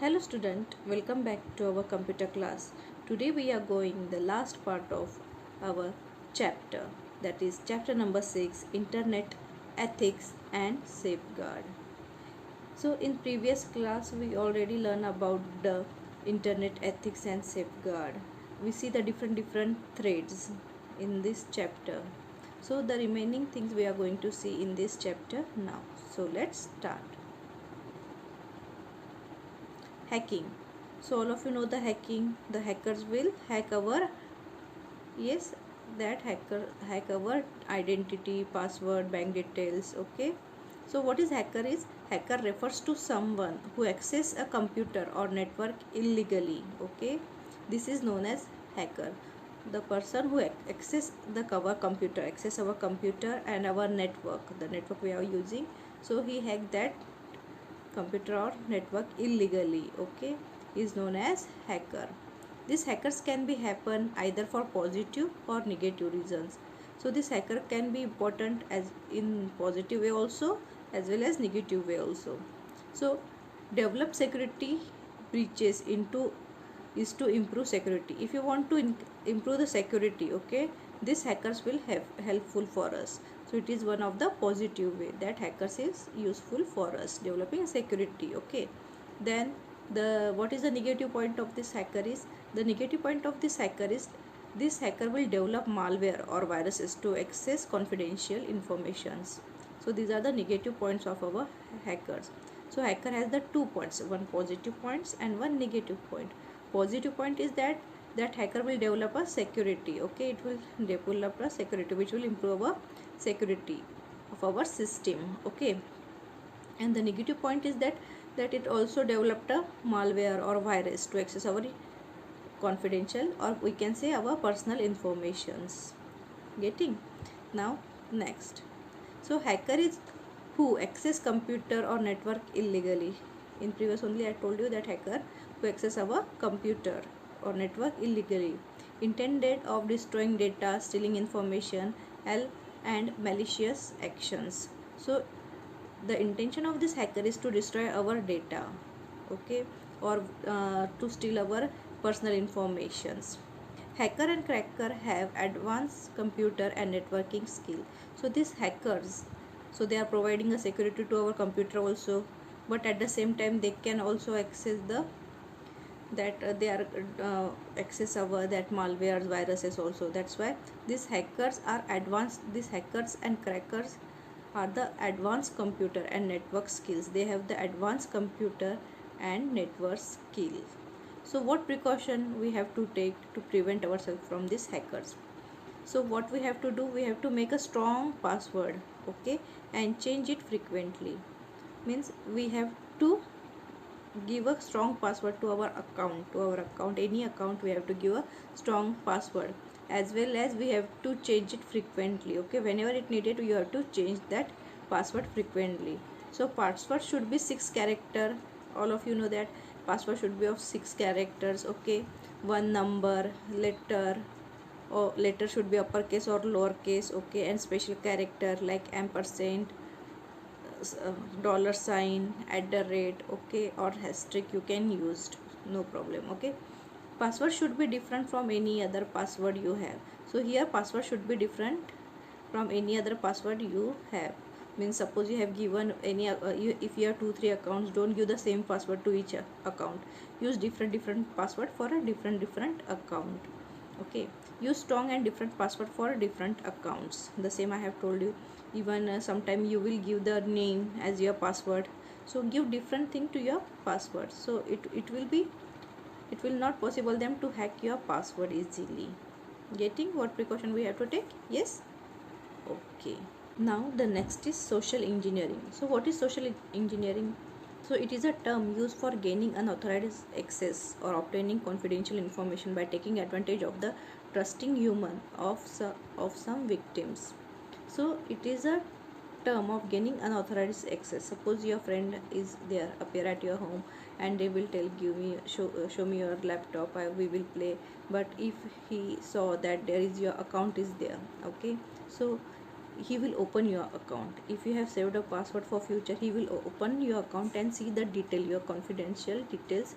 Hello student, welcome back to our computer class. Today we are going the last part of our chapter, that is chapter number 6, Internet Ethics and Safeguard. So in previous class we already learned about the Internet Ethics and Safeguard. We see the different threads in this chapter. So the remaining things we are going to see in this chapter now. So let's start. Hacking. So all of you know the hacking. The hackers will hack our, yes, that hack our identity, password, bank details. Okay. So what is hacker is? Hacker refers to someone who access a computer or network illegally. Okay. This is known as hacker. The person who access our computer and our network, the network we are using. So he hacked that computer or network illegally, okay, is known as hacker. These hackers can be happen either for positive or negative reasons. So this hacker can be important as in positive way also, as well as negative way also. So develop security breaches into is to improve security. If you want to improve the security, okay, these hackers will have helpful for us. So it is one of the positive way that hackers is useful for us developing security. Okay, then the what is the negative point of this hacker is? The negative point of this hacker is this hacker will develop malware or viruses to access confidential informations. So these are the negative points of our hackers. So hacker has the 2 points, one positive points and one negative point. Positive point is that hacker will develop a security. Okay, it will develop a security which will improve our security of our system. Okay, and the negative point is that it also developed a malware or virus to access our confidential, or we can say our personal informations. Getting? Now next, so hacker is who access computer or network illegally. In previous only I told you that hacker who access our computer or network illegally, intended of destroying data, stealing information, and malicious actions. So the intention of this hacker is to destroy our data, okay, or to steal our personal informations. Hacker and cracker have advanced computer and networking skill. So these hackers, so they are providing a security to our computer also, but at the same time they can also access the that they are access our that malwares, viruses also. That's why these hackers are advanced. These hackers and crackers are the advanced computer and network skills. They have the advanced computer and network skill. So what precaution we have to take to prevent ourselves from these hackers? So what we have to do, we have to make a strong password, okay, and change it frequently. Means we have to give a strong password to our account, any account we have to give a strong password, as well as we have to change it frequently. Okay, whenever it needed you have to change that password frequently. So password should be 6 character. All of you know that password should be of 6 characters. Okay, one number, letter, or letter should be uppercase or lowercase. Okay, and special character like ampersand, dollar sign, at the rate, okay, or asterisk you can use, no problem. Okay, password should be different from any other password you have. So here password should be different from any other password you have. Means suppose you have given any if you have 2 3 accounts, don't give the same password to each account. Use different password for a different account. Okay, use strong and different password for different accounts. The same I have told you. Even sometime you will give the name as your password, so give different thing to your password. So it will not possible them to hack your password easily. Getting what precaution we have to take? Yes. Okay, now the next is social engineering. So what is social engineering? So it is a term used for gaining unauthorized access or obtaining confidential information by taking advantage of the trusting human of some victims. So it is a term of gaining unauthorized access. Suppose your friend is there, appear at your home, and they will tell, give me, show me your laptop, we will play. But if he saw that there is your account is there, okay, so he will open your account. If you have saved a password for future, he will open your account and see the detail, your confidential details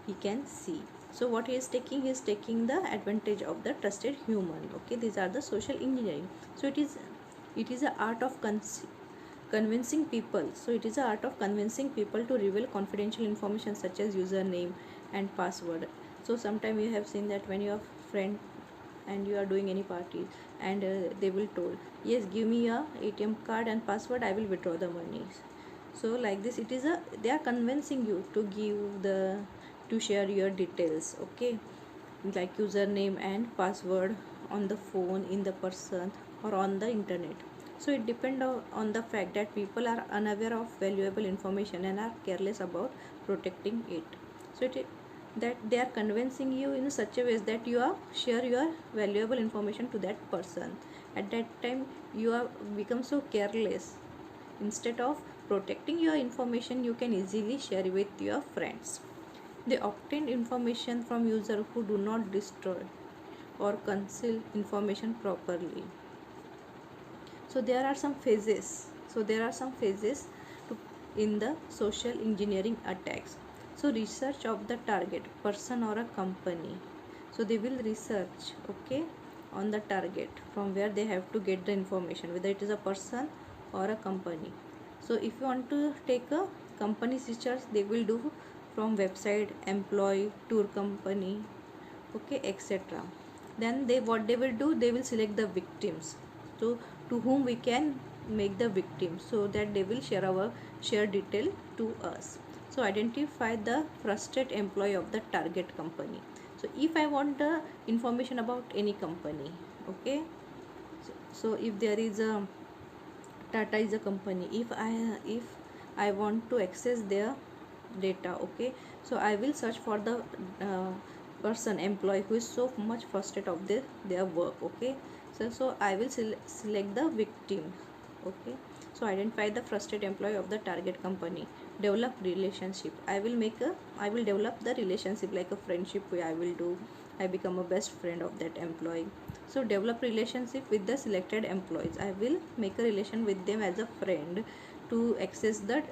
he can see. So what he is taking, he is taking the advantage of the trusted human. Okay, these are the social engineering. So it is a art of convincing people. So it is a art of convincing people to reveal confidential information such as username and password. So sometime you have seen that when your friend and you are doing any party, and they will told, yes, give me your ATM card and password, I will withdraw the money. So like this, it is a, they are convincing you to give the, to share your details. Okay, like username and password on the phone, in the person, or on the internet. So it depends on the fact that people are unaware of valuable information and are careless about protecting it. So that they are convincing you in such a way that you are share your valuable information to that person. At that time you are become so careless. Instead of protecting your information, you can easily share with your friends. They obtain information from users who do not destroy or conceal information properly. So there are some phases. To, in the social engineering attacks. So research of the target person or a company. So they will research, okay, on the target from where they have to get the information, whether it is a person or a company. So if you want to take a company research, they will do from website, employee, tour company, okay, etc. Then they, what they will do, they will select the victims, so to whom we can make the victim, so that they will share detail to us. So identify the trusted employee of the target company. So if I want the information about any company, okay, so if there is a Tata is a company, if I want to access their data, okay, so I will search for the person, employee who is so much frustrated of their work. Okay, so I will select the victim. Okay, so identify the frustrated employee of the target company. Develop relationship. I will develop the relationship like a friendship way. I become a best friend of that employee. So develop relationship with the selected employees. I will make a relation with them as a friend to access the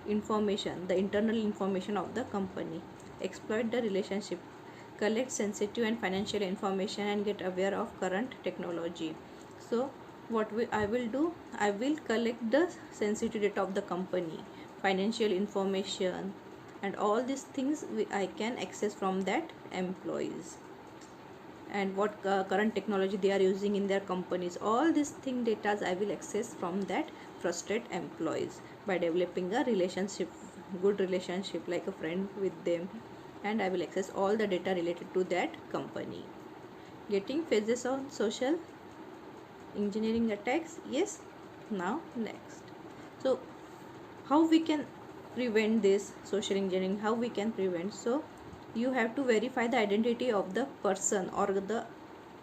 information, the internal information of the company. Exploit the relationship. Collect sensitive and financial information and get aware of current technology. So I will do, I will collect the sensitive data of the company, financial information, and all these things I can access from that employees, and what current technology they are using in their companies. All these thing data I will access from that trusted employees by developing a relationship, good relationship like a friend with them, and I will access all the data related to that company. Getting phases on social engineering attacks. Yes, now next. So how we can prevent this social engineering, how we can prevent? So you have to verify the identity of the person or the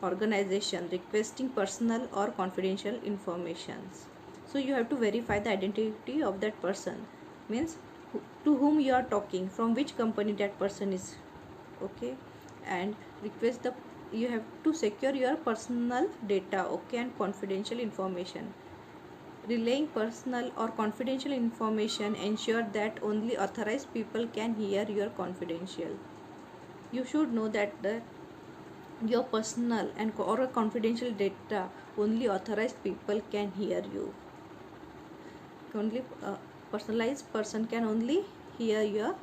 organization requesting personal or confidential informations. So you have to verify the identity of that person, means to whom you are talking, from which company that person is. Okay, and request the, you have to secure your personal data, okay, and confidential information. Relaying personal or confidential information ensure that only authorized people can hear your confidential. You should know that your personal and or a confidential data only authorized people can hear you. Only personalized person can only hear your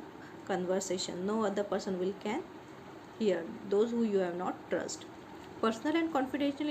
conversation. No other person will can hear, those who you have not trust. Personal and confidential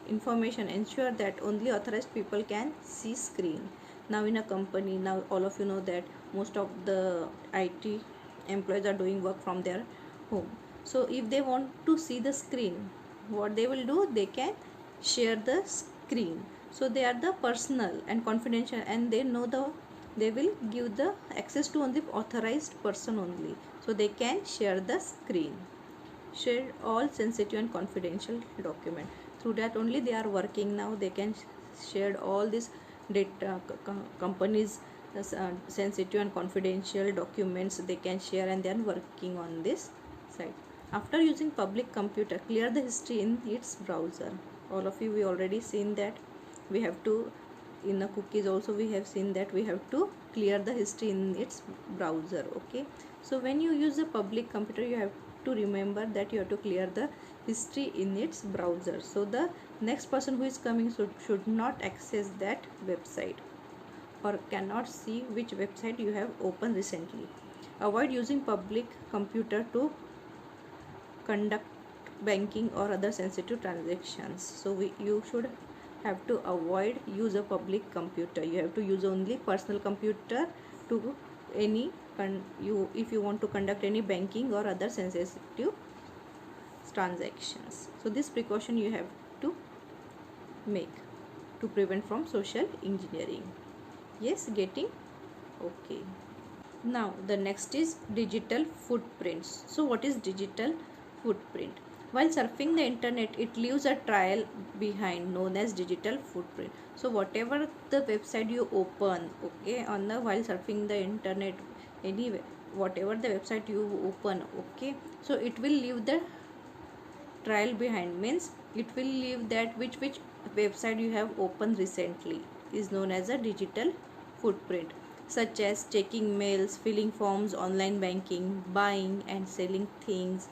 information ensure that only authorized people can see screen. Now in a company, now all of you know that most of the IT employees are doing work from their home. So if they want to see the screen, what they will do, they can share the screen. So they are the personal and confidential, and they will give the access to only authorized person only, so they can share the screen. Share all sensitive and confidential document. Through that only they are working. Now they can share all this data, companies sensitive and confidential documents they can share, and they are working on this site. After using public computer, clear the history in its browser. All of you, we already seen that we have to, in the cookies also we have seen that we have to clear the history in its browser. Okay, so when you use a public computer, you have to remember that you have to clear the history in its browser, so the next person who is coming should not access that website or cannot see which website you have opened recently. Avoid using public computer to conduct banking or other sensitive transactions. So you should have to avoid use a public computer. You have to use only personal computer to any if you want to conduct any banking or other sensitive transactions. So this precaution you have to make to prevent from social engineering. Yes, getting? Okay. Now the next is digital footprints. So what is digital footprint? While surfing the internet, it leaves a trail behind known as digital footprint. So whatever the website you open, okay, on the while surfing the internet, anyway, whatever the website you open, okay, so it will leave the trail behind, means it will leave that which website you have opened recently is known as a digital footprint, such as checking mails, filling forms, online banking, buying and selling things,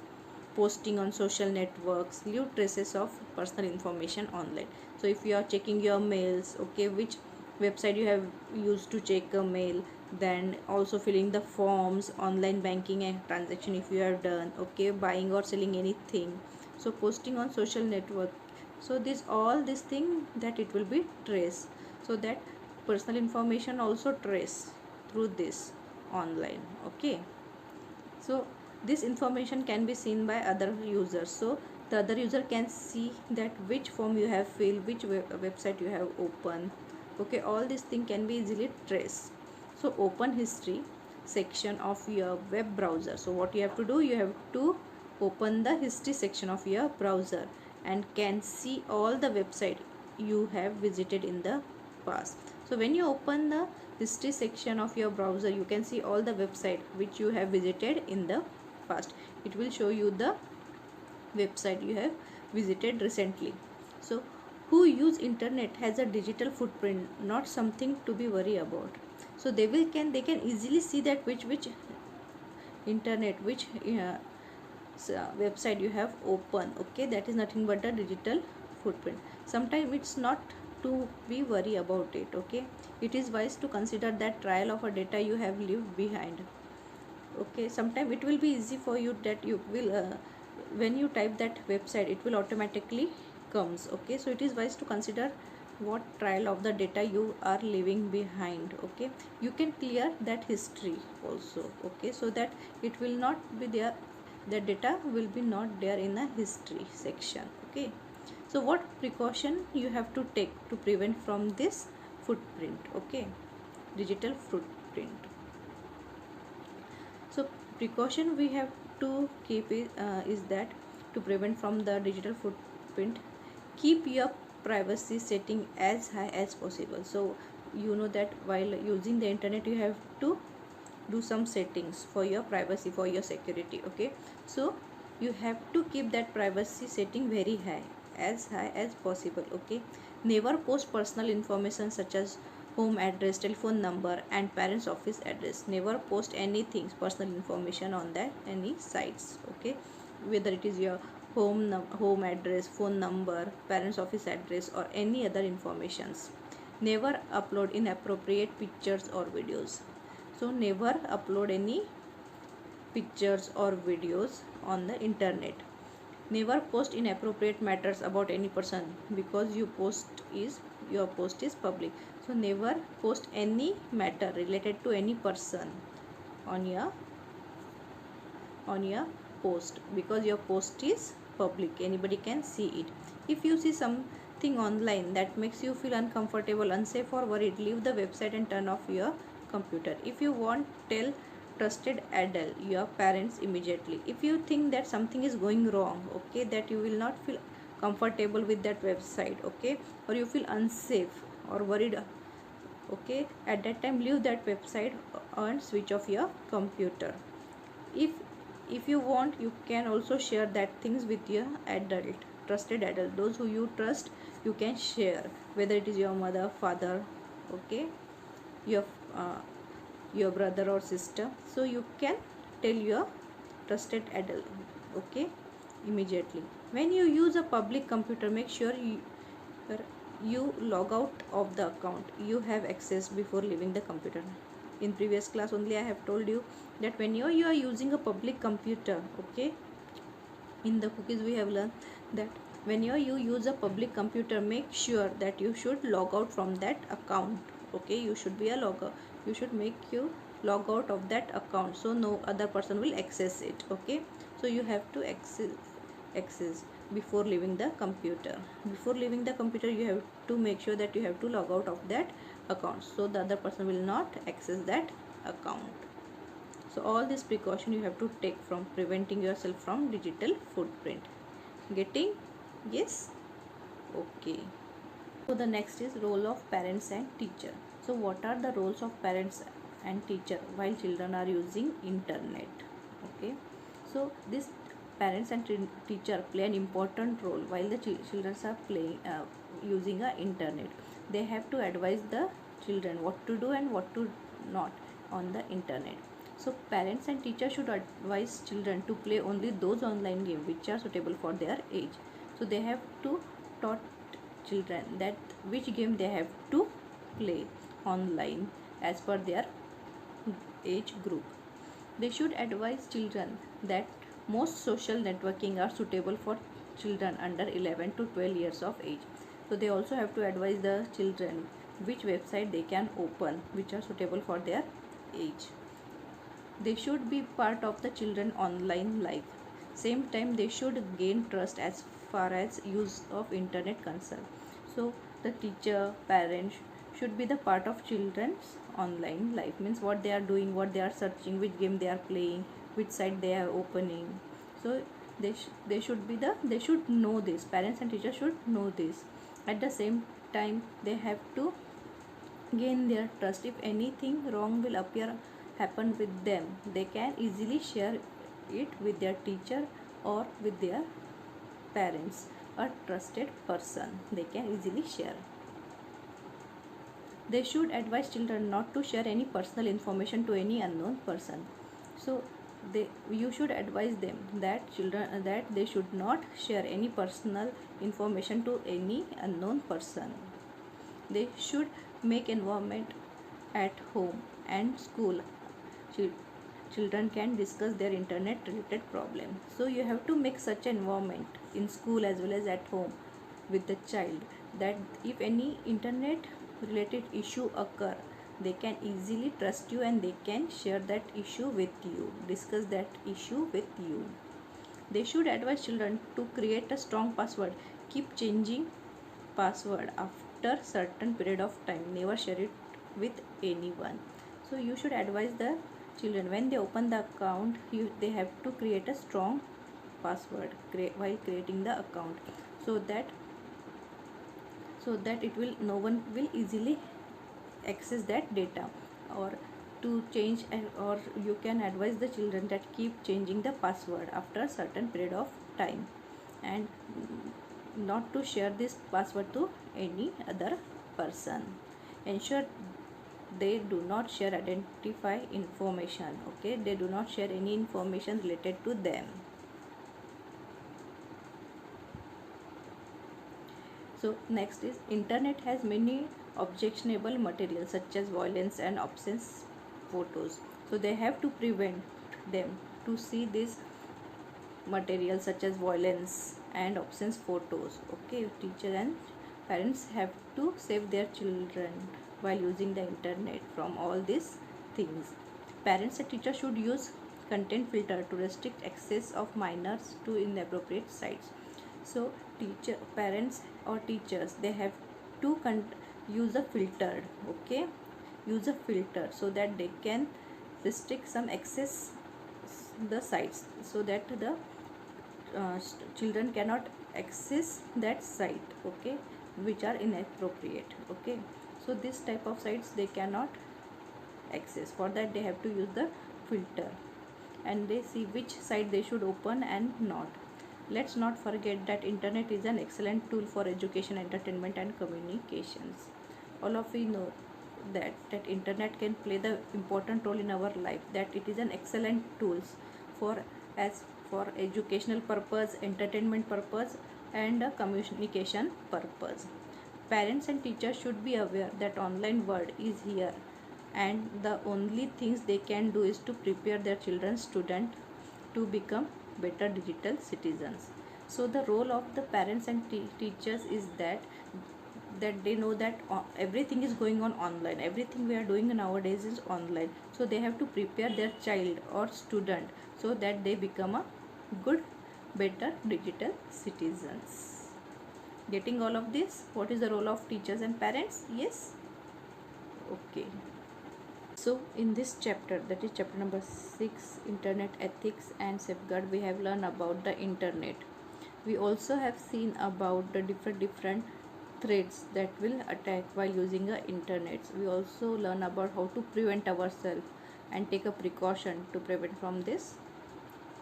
posting on social networks, leave traces of personal information online. So if you are checking your mails, okay, which website you have used to check a mail, then also filling the forms, online banking and transaction if you have done, okay, buying or selling anything, so posting on social network. So this all this thing that it will be traced, so that personal information also trace through this online. Okay, so this information can be seen by other users, so the other user can see that which form you have filled, which website you have opened. Okay, all these things can be easily traced. So open history section of your web browser. So what you have to do, you have to open the history section of your browser and can see all the website you have visited in the past. So when you open the history section of your browser, you can see all the website which you have visited in the past. It will show you the website you have visited recently. So who use internet has a digital footprint, not something to be worried about. So they can easily see that which internet, which website you have opened. Okay, that is nothing but a digital footprint. Sometimes it's not to be worry about it. Okay, it is wise to consider that trial of a data you have left behind. Okay, sometimes it will be easy for you that you will when you type that website, it will automatically comes. Okay, so it is wise to consider what trial of the data you are leaving behind. Okay, you can clear that history also. Okay, so that it will not be there, the data will be not there in the history section. Okay, so what precaution you have to take to prevent from this footprint? Okay, digital footprint. So precaution we have to keep is that to prevent from the digital footprint, keep your privacy setting as high as possible. So you know that while using the internet, you have to do some settings for your privacy, for your security. Okay, so you have to keep that privacy setting very high, as high as possible. Okay, never post personal information such as home address, telephone number and parents office address. Never post anything personal information on that any sites. Okay, whether it is your home address, phone number, parents office address or any other informations. Never upload inappropriate pictures or videos. So never upload any pictures or videos on the internet. Never post inappropriate matters about any person, because your post is public. So never post any matter related to any person on your post, because your post is public, anybody can see it. If you see something online that makes you feel uncomfortable, unsafe or worried, leave the website and turn off your computer. If you want, tell trusted adult, your parents, immediately. If you think that something is going wrong, okay, that you will not feel comfortable with that website, okay, or you feel unsafe or worried, okay, at that time leave that website and switch off your computer. if if you want, you can also share that things with your adult trusted adult, those who you trust, you can share, whether it is your mother, father, okay, your uh, your brother or sister. So you can tell your trusted adult, okay, immediately. When you use a public computer, make sure you log out of the account you have access before leaving the computer. In previous class only I have told you that when you are using a public computer, okay, in the cookies we have learned that when you use a public computer, make sure that you should log out from that account, okay. You should be a logger, you should make you log out of that account so no other person will access it, okay. So you have to access before leaving the computer. Before leaving the computer, you have to make sure that you have to log out of that account so the other person will not access that account. So all this precaution you have to take from preventing yourself from digital footprint. Getting? Yes? Okay. So the next is role of parents and teacher. So what are the roles of parents and teacher while children are using internet? Okay. So this parents and teacher play an important role while the children are playing using a internet. They have to advise the children what to do and what to not on the internet. So parents and teachers should advise children to play only those online games which are suitable for their age. So they have to taught children that which game they have to play online as per their age group. They should advise children that most social networking are suitable for children under 11 to 12 years of age. So they also have to advise the children which website they can open which are suitable for their age. They should be part of the children online life. Same time they should gain trust as far as use of internet concerned. So the teacher, parents should be the part of children's online life, means what they are doing, what they are searching, which game they are playing, which site they are opening. So they should know this. Parents and teachers should know this. At the same time they have to gain their trust. If anything wrong will happen with them, they can easily share it with their teacher or with their parents, a trusted person they can easily share. They should advise children not to share any personal information to any unknown person. So you should advise them that children that they should not share any personal information to any unknown person. They should make environment at home and school. Children can discuss their internet related problem. So you have to make such an environment in school as well as at home with the child that if any internet related issue occur, they can easily trust you and they can share that issue with you, discuss that issue with you. They should advise children to create a strong password. Keep changing password after certain period of time. Never share it with anyone. So you should advise the children when they open the account, they have to create a strong password while creating the account, so that it will no one will easily access that data. Or to change, or you can advise the children that keep changing the password after a certain period of time, and not to share this password to any other person. Ensure they do not share identify information, okay. They do not share any information related to them. So next is internet has many objectionable materials such as violence and obscene photos. So they have to prevent them to see this material such as violence and obscene photos, okay. Teacher and parents have to save their children while using the internet from all these things. Parents and teachers should use content filter to restrict access of minors to inappropriate sites. So parents or teachers, they have to use a filter, okay, use a filter so that they can restrict some access the sites, so that the children cannot access that site, okay, which are inappropriate, okay. So this type of sites they cannot access. For that they have to use the filter, and they see which site they should open and not. Let's not forget that internet is an excellent tool for education, entertainment and communications. All of you know that internet can play the important role in our life, that it is an excellent tools for as for educational purpose, entertainment purpose and communication purpose. Parents and teachers should be aware that online world is here, and the only things they can do is to prepare their children student to become better digital citizens. So the role of the parents and teachers is that they know that everything is going on online, everything we are doing nowadays is online, so they have to prepare their child or student so that they become a good better digital citizens. Getting all of this, what is the role of teachers and parents? Yes. Okay, so in this chapter, that is chapter number 6, internet ethics and safeguard, we have learned about the internet. We also have seen about the different threats that will attack while using the internet. We also learn about how to prevent ourselves and take a precaution to prevent from this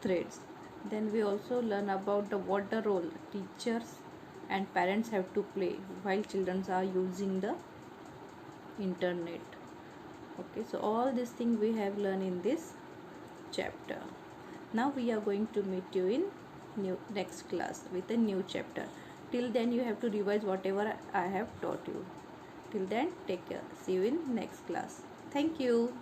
threats. Then we also learn about the what the role teachers and parents have to play while children are using the internet. Okay, so all these things we have learned in this chapter. Now we are going to meet you in next class with a new chapter. Till then you have to revise whatever I have taught you. Till then, take care. See you in next class. Thank you.